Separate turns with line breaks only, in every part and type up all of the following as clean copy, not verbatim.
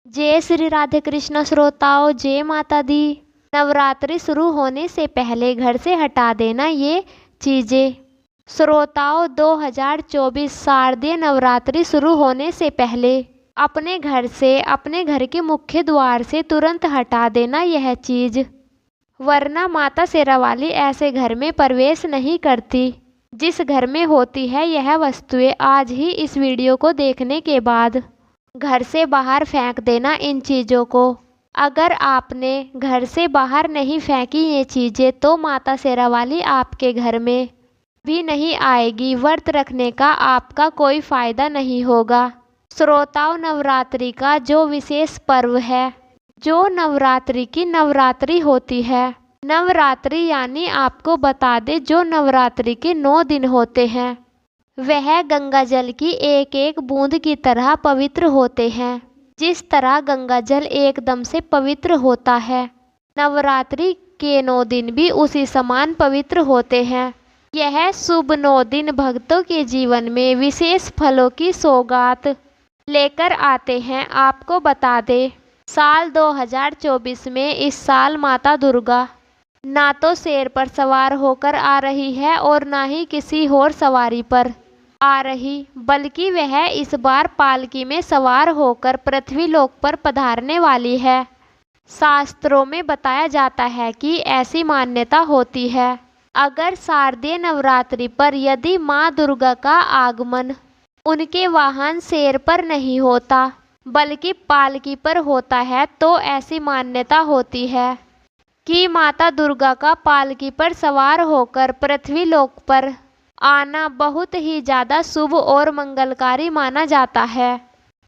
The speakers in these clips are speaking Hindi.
जय श्री राधे कृष्ण श्रोताओं, जय माता दी। नवरात्रि शुरू होने से पहले घर से हटा देना ये चीज़ें। श्रोताओं, 2024 शारदीय नवरात्रि शुरू होने से पहले अपने घर से, अपने घर के मुख्य द्वार से तुरंत हटा देना यह चीज़, वरना माता शेरावाली ऐसे घर में प्रवेश नहीं करती। जिस घर में होती है यह वस्तुएं आज ही इस वीडियो को देखने के बाद घर से बाहर फेंक देना इन चीज़ों को। अगर आपने घर से बाहर नहीं फेंकी ये चीज़ें तो माता शेरावाली आपके घर में भी नहीं आएगी। व्रत रखने का आपका कोई फ़ायदा नहीं होगा। श्रोताओं, नवरात्रि का जो विशेष पर्व है, जो नवरात्रि की नवरात्रि होती है, नवरात्रि यानी आपको बता दें जो नवरात्रि के 9 दिन होते हैं वह गंगा जल की एक एक बूंद की तरह पवित्र होते हैं। जिस तरह गंगा जल एकदम से पवित्र होता है, नवरात्रि के 9 दिन भी उसी समान पवित्र होते हैं। यह शुभ 9 दिन भक्तों के जीवन में विशेष फलों की सौगात लेकर आते हैं। आपको बता दें, साल 2024 में इस साल माता दुर्गा ना तो शेर पर सवार होकर आ रही है और ना ही किसी और सवारी पर आ रही, बल्कि वह इस बार पालकी में सवार होकर पृथ्वी लोक पर पधारने वाली है। शास्त्रों में बताया जाता है कि ऐसी मान्यता होती है, अगर शारदीय नवरात्रि पर यदि माँ दुर्गा का आगमन उनके वाहन शेर पर नहीं होता बल्कि पालकी पर होता है तो ऐसी मान्यता होती है कि माता दुर्गा का पालकी पर सवार होकर पृथ्वी लोक पर आना बहुत ही ज़्यादा शुभ और मंगलकारी माना जाता है।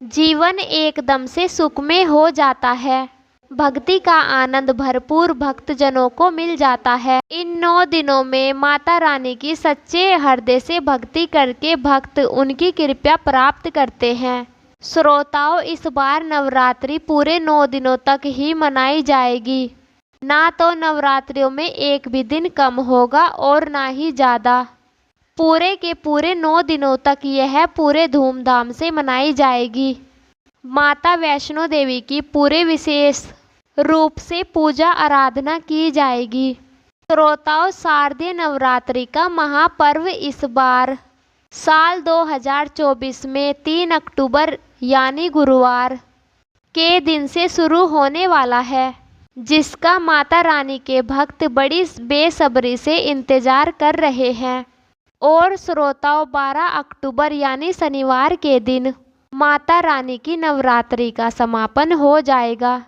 जीवन एकदम से सुखमय हो जाता है। भक्ति का आनंद भरपूर भक्तजनों को मिल जाता है। इन 9 दिनों में माता रानी की सच्चे हृदय से भक्ति करके भक्त उनकी कृपा प्राप्त करते हैं। श्रोताओं, इस बार नवरात्रि पूरे 9 दिनों तक ही मनाई जाएगी। ना तो नवरात्रियों में एक भी दिन कम होगा और ना ही ज़्यादा। पूरे के पूरे 9 दिनों तक यह पूरे धूमधाम से मनाई जाएगी। माता वैष्णो देवी की पूरे विशेष रूप से पूजा आराधना की जाएगी। श्रोताओं, शारदीय नवरात्रि का महापर्व इस बार साल 2024 में 3 अक्टूबर यानी गुरुवार के दिन से शुरू होने वाला है, जिसका माता रानी के भक्त बड़ी बेसब्री से इंतजार कर रहे हैं। और श्रोताओं, 12 अक्टूबर यानी शनिवार के दिन माता रानी की नवरात्रि का समापन हो जाएगा।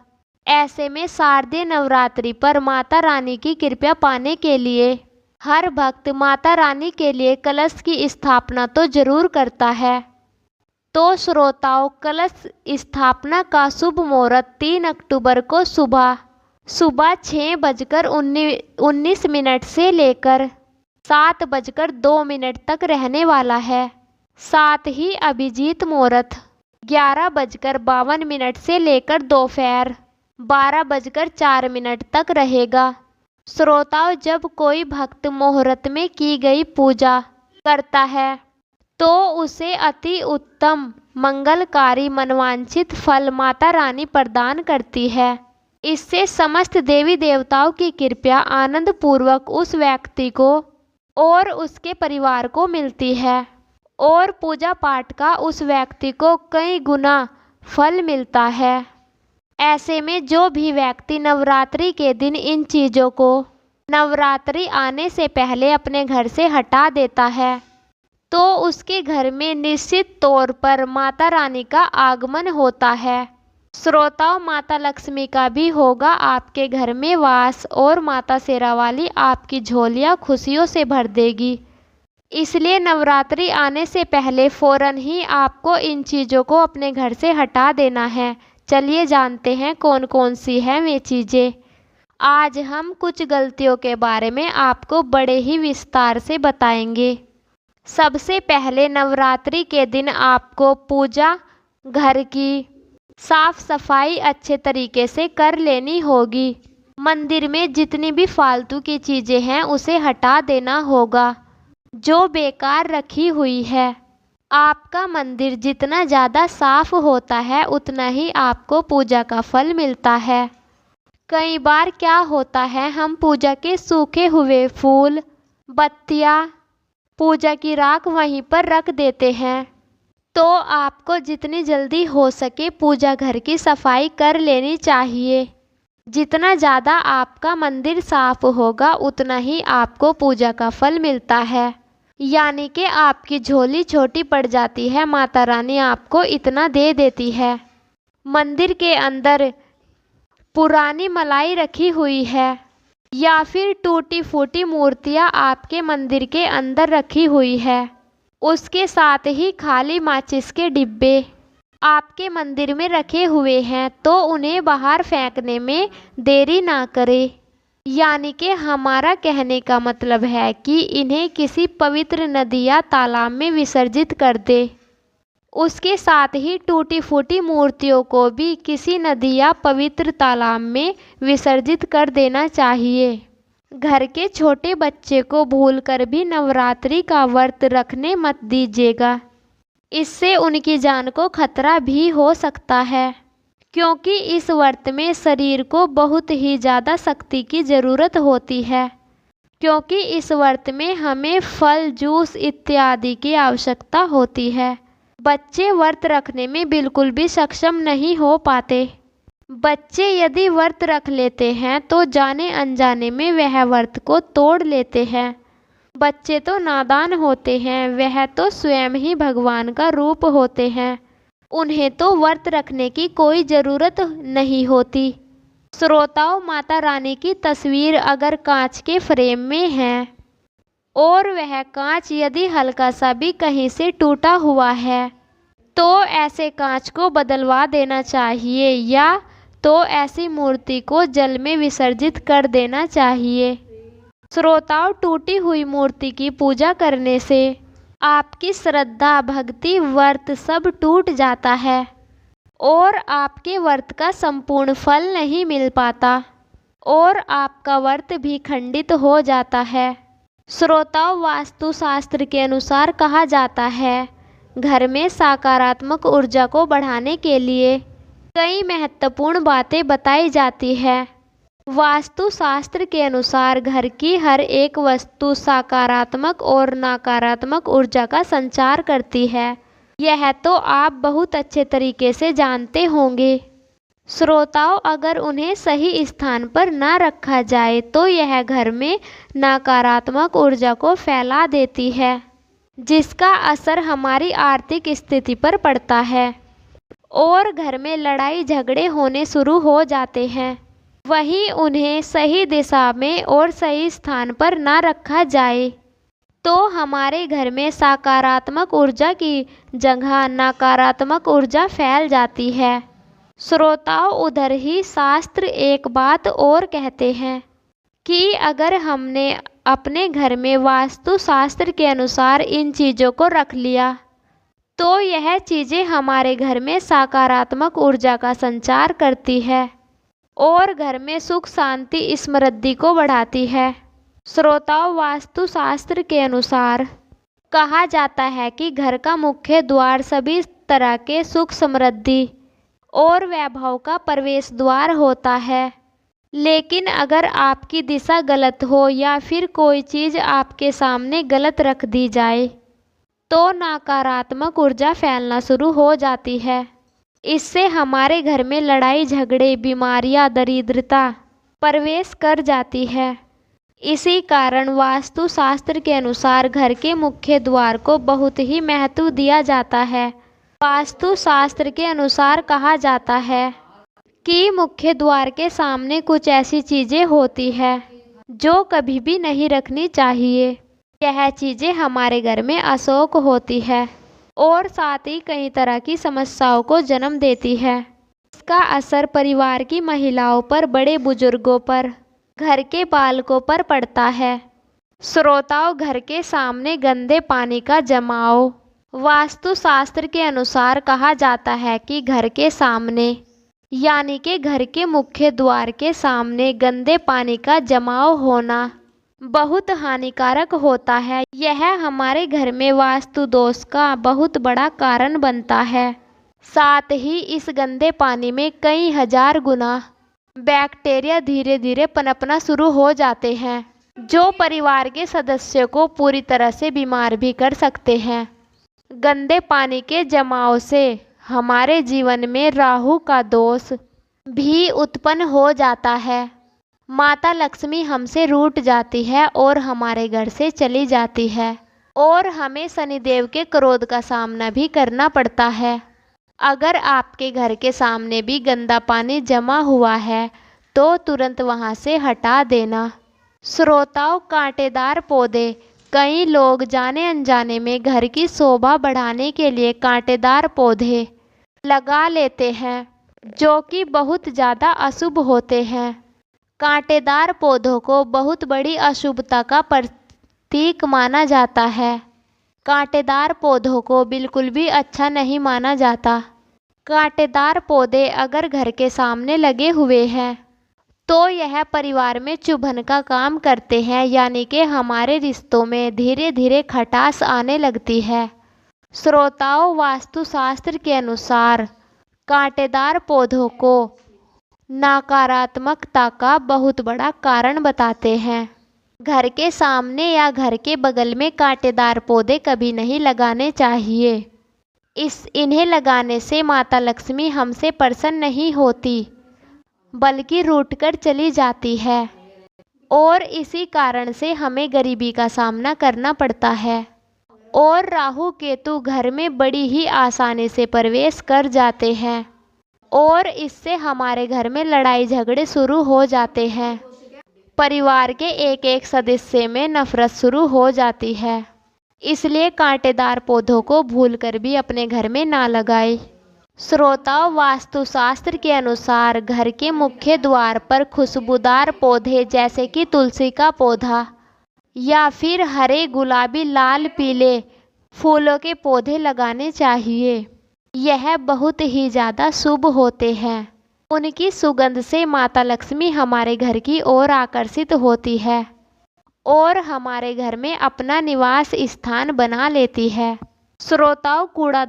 ऐसे में शारदीय नवरात्रि पर माता रानी की कृपा पाने के लिए हर भक्त माता रानी के लिए कलश की स्थापना तो जरूर करता है। तो श्रोताओं, कलश स्थापना का शुभ मुहूर्त 3 अक्टूबर को सुबह 6:19 से लेकर 7:02 तक रहने वाला है। साथ ही अभिजीत मुहूर्त 11:52 से लेकर दोपहर 12:04 तक रहेगा। श्रोताओं, जब कोई भक्त मुहूर्त में की गई पूजा करता है तो उसे अति उत्तम मंगलकारी मनवांछित फल माता रानी प्रदान करती है। इससे समस्त देवी देवताओं की कृपा आनंद पूर्वक उस व्यक्ति को और उसके परिवार को मिलती है और पूजा पाठ का उस व्यक्ति को कई गुना फल मिलता है। ऐसे में जो भी व्यक्ति नवरात्रि के दिन इन चीज़ों को नवरात्रि आने से पहले अपने घर से हटा देता है तो उसके घर में निश्चित तौर पर माता रानी का आगमन होता है। श्रोताओं, माता लक्ष्मी का भी होगा आपके घर में वास और माता शेरावाली आपकी झोलियां खुशियों से भर देगी। इसलिए नवरात्रि आने से पहले फौरन ही आपको इन चीज़ों को अपने घर से हटा देना है। चलिए जानते हैं कौन कौन सी हैं वे चीज़ें। आज हम कुछ गलतियों के बारे में आपको बड़े ही विस्तार से बताएंगे। सबसे पहले, नवरात्रि के दिन आपको पूजा घर की साफ सफाई अच्छे तरीके से कर लेनी होगी। मंदिर में जितनी भी फालतू की चीज़ें हैं उसे हटा देना होगा जो बेकार रखी हुई है। आपका मंदिर जितना ज़्यादा साफ होता है उतना ही आपको पूजा का फल मिलता है। कई बार क्या होता है, हम पूजा के सूखे हुए फूल, बत्तियाँ, पूजा की राख वहीं पर रख देते हैं। तो आपको जितनी जल्दी हो सके पूजा घर की सफाई कर लेनी चाहिए। जितना ज़्यादा आपका मंदिर साफ होगा उतना ही आपको पूजा का फल मिलता है। यानी कि आपकी झोली छोटी पड़ जाती है, माता रानी आपको इतना दे देती है। मंदिर के अंदर पुरानी मलाई रखी हुई है या फिर टूटी फूटी मूर्तियाँ आपके मंदिर के अंदर रखी हुई है, उसके साथ ही खाली माचिस के डिब्बे आपके मंदिर में रखे हुए हैं, तो उन्हें बाहर फेंकने में देरी ना करें। यानी कि हमारा कहने का मतलब है कि इन्हें किसी पवित्र नदी या तालाब में विसर्जित कर दे। उसके साथ ही टूटी फूटी मूर्तियों को भी किसी नदी या पवित्र तालाब में विसर्जित कर देना चाहिए। घर के छोटे बच्चे को भूलकर भी नवरात्रि का व्रत रखने मत दीजिएगा, इससे उनकी जान को खतरा भी हो सकता है, क्योंकि इस व्रत में शरीर को बहुत ही ज़्यादा शक्ति की ज़रूरत होती है, क्योंकि इस व्रत में हमें फल, जूस इत्यादि की आवश्यकता होती है। बच्चे व्रत रखने में बिल्कुल भी सक्षम नहीं हो पाते। बच्चे यदि व्रत रख लेते हैं तो जाने अनजाने में वह व्रत को तोड़ लेते हैं। बच्चे तो नादान होते हैं, वह तो स्वयं ही भगवान का रूप होते हैं, उन्हें तो व्रत रखने की कोई ज़रूरत नहीं होती। श्रोताओं, माता रानी की तस्वीर अगर कांच के फ्रेम में है और वह कांच यदि हल्का सा भी कहीं से टूटा हुआ है तो ऐसे कांच को बदलवा देना चाहिए, या तो ऐसी मूर्ति को जल में विसर्जित कर देना चाहिए। श्रोताओं, टूटी हुई मूर्ति की पूजा करने से आपकी श्रद्धा, भक्ति, व्रत सब टूट जाता है और आपके व्रत का संपूर्ण फल नहीं मिल पाता और आपका व्रत भी खंडित हो जाता है। श्रोताओं, वास्तुशास्त्र के अनुसार कहा जाता है, घर में सकारात्मक ऊर्जा को बढ़ाने के लिए कई महत्वपूर्ण बातें बताई जाती है। वास्तुशास्त्र के अनुसार घर की हर एक वस्तु सकारात्मक और नकारात्मक ऊर्जा का संचार करती है। यह तो आप बहुत अच्छे तरीके से जानते होंगे। श्रोताओं, अगर उन्हें सही स्थान पर न रखा जाए तो यह घर में नकारात्मक ऊर्जा को फैला देती है, जिसका असर हमारी आर्थिक स्थिति पर पड़ता है और घर में लड़ाई झगड़े होने शुरू हो जाते हैं। वहीं उन्हें सही दिशा में और सही स्थान पर न रखा जाए तो हमारे घर में सकारात्मक ऊर्जा की जगह नकारात्मक ऊर्जा फैल जाती है। श्रोताओं, उधर ही शास्त्र एक बात और कहते हैं कि अगर हमने अपने घर में वास्तुशास्त्र के अनुसार इन चीज़ों को रख लिया तो यह चीज़ें हमारे घर में सकारात्मक ऊर्जा का संचार करती है और घर में सुख, शांति, समृद्धि को बढ़ाती है। श्रोताओं, वास्तुशास्त्र के अनुसार कहा जाता है कि घर का मुख्य द्वार सभी तरह के सुख, समृद्धि और वैभव का प्रवेश द्वार होता है। लेकिन अगर आपकी दिशा गलत हो या फिर कोई चीज़ आपके सामने गलत रख दी जाए तो नकारात्मक ऊर्जा फैलना शुरू हो जाती है। इससे हमारे घर में लड़ाई झगड़े, बीमारियां, दरिद्रता प्रवेश कर जाती है। इसी कारण वास्तुशास्त्र के अनुसार घर के मुख्य द्वार को बहुत ही महत्व दिया जाता है। वास्तुशास्त्र के अनुसार कहा जाता है कि मुख्य द्वार के सामने कुछ ऐसी चीज़ें होती है जो कभी भी नहीं रखनी चाहिए। यह चीज़ें हमारे घर में अशोक होती है और साथ ही कई तरह की समस्याओं को जन्म देती है। इसका असर परिवार की महिलाओं पर, बड़े बुजुर्गों पर, घर के बालकों पर पड़ता है। श्रोताओं, घर के सामने गंदे पानी का जमाव वास्तुशास्त्र के अनुसार कहा जाता है कि घर के सामने यानी कि घर के मुख्य द्वार के सामने गंदे पानी का जमाव होना बहुत हानिकारक होता है। यह हमारे घर में वास्तु दोष का बहुत बड़ा कारण बनता है। साथ ही इस गंदे पानी में कई हजार गुना बैक्टीरिया धीरे धीरे पनपना शुरू हो जाते हैं, जो परिवार के सदस्यों को पूरी तरह से बीमार भी कर सकते हैं। गंदे पानी के जमाव से हमारे जीवन में राहु का दोष भी उत्पन्न हो जाता है। माता लक्ष्मी हमसे रूठ जाती है और हमारे घर से चली जाती है, और हमें शनिदेव के क्रोध का सामना भी करना पड़ता है। अगर आपके घर के सामने भी गंदा पानी जमा हुआ है तो तुरंत वहां से हटा देना। श्रोताओं, कांटेदार पौधे। कई लोग जाने अनजाने में घर की शोभा बढ़ाने के लिए कांटेदार पौधे लगा लेते हैं, जो कि बहुत ज़्यादा अशुभ होते हैं। कांटेदार पौधों को बहुत बड़ी अशुभता का प्रतीक माना जाता है। कांटेदार पौधों को बिल्कुल भी अच्छा नहीं माना जाता। कांटेदार पौधे अगर घर के सामने लगे हुए हैं तो यह परिवार में चुभन का काम करते हैं, यानी कि हमारे रिश्तों में धीरे धीरे खटास आने लगती है। श्रोताओं, वास्तुशास्त्र के अनुसार कांटेदार पौधों को नकारात्मकता का बहुत बड़ा कारण बताते हैं। घर के सामने या घर के बगल में कांटेदार पौधे कभी नहीं लगाने चाहिए। इन्हें लगाने से माता लक्ष्मी हमसे प्रसन्न नहीं होती, बल्कि रूठकर चली जाती है, और इसी कारण से हमें गरीबी का सामना करना पड़ता है। और राहु केतु घर में बड़ी ही आसानी से प्रवेश कर जाते हैं, और इससे हमारे घर में लड़ाई झगड़े शुरू हो जाते हैं। परिवार के एक एक सदस्य में नफरत शुरू हो जाती है। इसलिए कांटेदार पौधों को भूलकर भी अपने घर में ना लगाएं। श्रोताओं, वास्तुशास्त्र के अनुसार घर के मुख्य द्वार पर खुशबूदार पौधे जैसे कि तुलसी का पौधा या फिर हरे, गुलाबी, लाल, पीले फूलों के पौधे लगाने चाहिए। यह बहुत ही ज़्यादा शुभ होते हैं। उनकी सुगंध से माता लक्ष्मी हमारे घर की ओर आकर्षित होती है और हमारे घर में अपना निवास स्थान बना लेती है। श्रोताओं, कूड़ा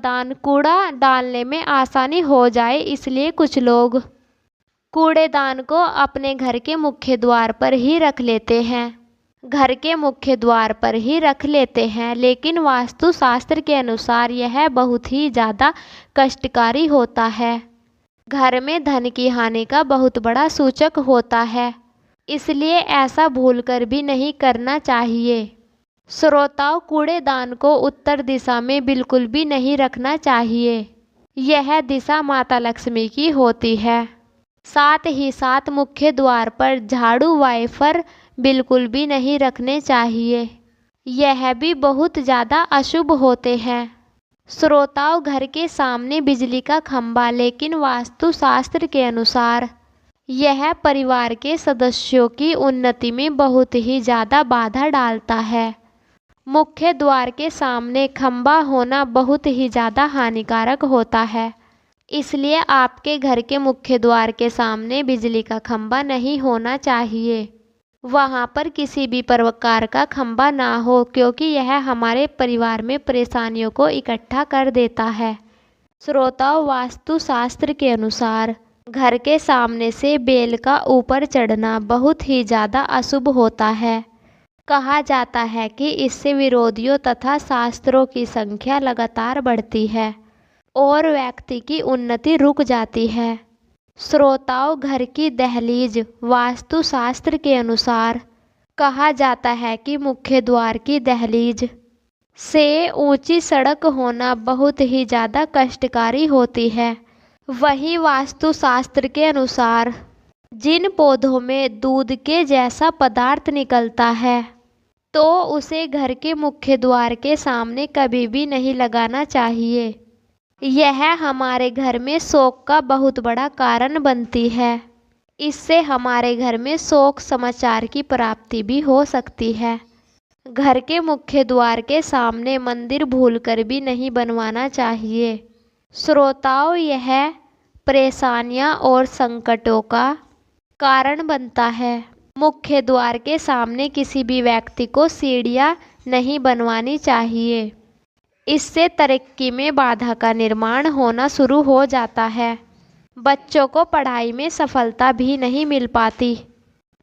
डालने में आसानी हो जाए इसलिए कुछ लोग कूड़ेदान को अपने घर के मुख्य द्वार पर ही रख लेते हैं। लेकिन वास्तुशास्त्र के अनुसार यह बहुत ही ज़्यादा कष्टकारी होता है। घर में धन की हानि का बहुत बड़ा सूचक होता है, इसलिए ऐसा भूलकर भी नहीं करना चाहिए। श्रोताओं, कूड़ेदान को उत्तर दिशा में बिल्कुल भी नहीं रखना चाहिए। यह दिशा माता लक्ष्मी की होती है। साथ ही साथ मुख्य द्वार पर झाड़ू, वाइपर बिल्कुल भी नहीं रखने चाहिए। यह भी बहुत ज़्यादा अशुभ होते हैं। श्रोताओं, घर के सामने बिजली का खंभा, लेकिन वास्तुशास्त्र के अनुसार यह परिवार के सदस्यों की उन्नति में बहुत ही ज़्यादा बाधा डालता है। मुख्य द्वार के सामने खंभा होना बहुत ही ज़्यादा हानिकारक होता है, इसलिए आपके घर के मुख्य द्वार के सामने बिजली का खंभा नहीं होना चाहिए। वहाँ पर किसी भी प्रकार का खंभा ना हो, क्योंकि यह हमारे परिवार में परेशानियों को इकट्ठा कर देता है। श्रोताओं, वास्तुशास्त्र के अनुसार घर के सामने से बेल का ऊपर चढ़ना बहुत ही ज़्यादा अशुभ होता है। कहा जाता है कि इससे विरोधियों तथा शास्त्रों की संख्या लगातार बढ़ती है और व्यक्ति की उन्नति रुक जाती है। श्रोताओं, घर की दहलीज वास्तुशास्त्र के अनुसार कहा जाता है कि मुख्य द्वार की दहलीज से ऊंची सड़क होना बहुत ही ज़्यादा कष्टकारी होती है। वहीं वास्तुशास्त्र के अनुसार जिन पौधों में दूध के जैसा पदार्थ निकलता है तो उसे घर के मुख्य द्वार के सामने कभी भी नहीं लगाना चाहिए। यह हमारे घर में शोक का बहुत बड़ा कारण बनती है। इससे हमारे घर में शोक समाचार की प्राप्ति भी हो सकती है। घर के मुख्य द्वार के सामने मंदिर भूलकर भी नहीं बनवाना चाहिए। श्रोताओं, यह परेशानियां और संकटों का कारण बनता है। मुख्य द्वार के सामने किसी भी व्यक्ति को सीढ़ियाँ नहीं बनवानी चाहिए। इससे तरक्की में बाधा का निर्माण होना शुरू हो जाता है। बच्चों को पढ़ाई में सफलता भी नहीं मिल पाती।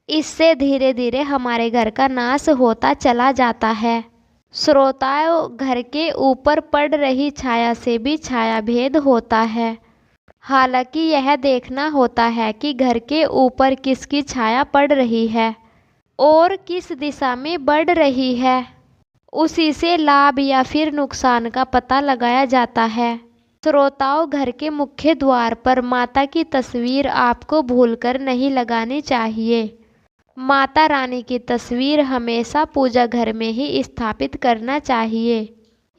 इससे धीरे धीरे हमारे घर का नाश होता चला जाता है। श्रोताओं, घर के ऊपर पड़ रही छाया से भी छाया भेद होता है। हालांकि यह देखना होता है कि घर के ऊपर किसकी छाया पड़ रही है और किस दिशा में बढ़ रही है। उसी से लाभ या फिर नुकसान का पता लगाया जाता है। श्रोताओं, घर के मुख्य द्वार पर माता की तस्वीर आपको भूलकर नहीं लगानी चाहिए। माता रानी की तस्वीर हमेशा पूजा घर में ही स्थापित करना चाहिए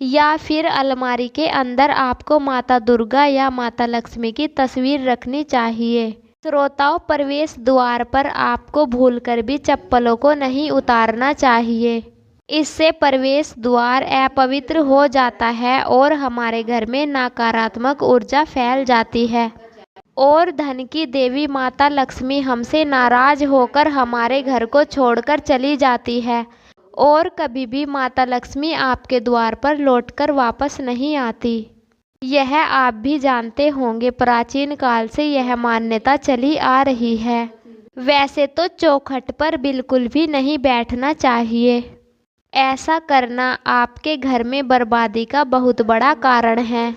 या फिर अलमारी के अंदर आपको माता दुर्गा या माता लक्ष्मी की तस्वीर रखनी चाहिए। श्रोताओं, प्रवेश द्वार पर आपको भूलकर भी चप्पलों को नहीं उतारना चाहिए। इससे प्रवेश द्वार अपवित्र हो जाता है और हमारे घर में नकारात्मक ऊर्जा फैल जाती है और धन की देवी माता लक्ष्मी हमसे नाराज होकर हमारे घर को छोड़कर चली जाती है और कभी भी माता लक्ष्मी आपके द्वार पर लौटकर वापस नहीं आती। यह आप भी जानते होंगे, प्राचीन काल से यह मान्यता चली आ रही है। वैसे तो चौखट पर बिल्कुल भी नहीं बैठना चाहिए। ऐसा करना आपके घर में बर्बादी का बहुत बड़ा कारण है।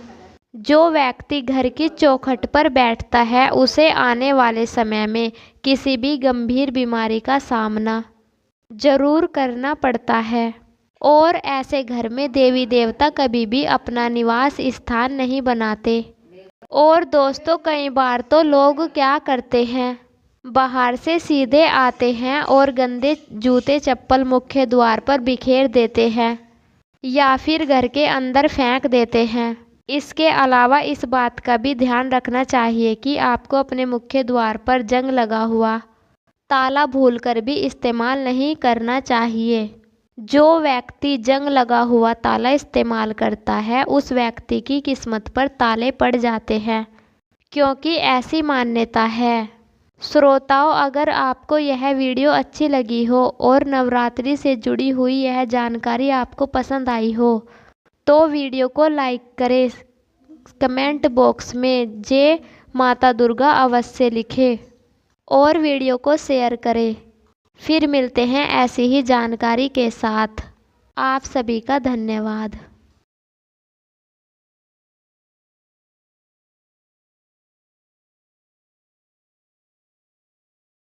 जो व्यक्ति घर की चौखट पर बैठता है उसे आने वाले समय में किसी भी गंभीर बीमारी का सामना जरूर करना पड़ता है और ऐसे घर में देवी देवता कभी भी अपना निवास स्थान नहीं बनाते। और दोस्तों, कई बार तो लोग क्या करते हैं, बाहर से सीधे आते हैं और गंदे जूते चप्पल मुख्य द्वार पर बिखेर देते हैं या फिर घर के अंदर फेंक देते हैं। इसके अलावा इस बात का भी ध्यान रखना चाहिए कि आपको अपने मुख्य द्वार पर जंग लगा हुआ ताला भूलकर भी इस्तेमाल नहीं करना चाहिए। जो व्यक्ति जंग लगा हुआ ताला इस्तेमाल करता है उस व्यक्ति की किस्मत पर ताले पड़ जाते हैं, क्योंकि ऐसी मान्यता है। श्रोताओं, अगर आपको यह वीडियो अच्छी लगी हो और नवरात्रि से जुड़ी हुई यह जानकारी आपको पसंद आई हो तो वीडियो को लाइक करें, कमेंट बॉक्स में जय माता दुर्गा अवश्य लिखें और वीडियो को शेयर करें। फिर मिलते हैं ऐसी ही जानकारी के साथ। आप सभी का धन्यवाद।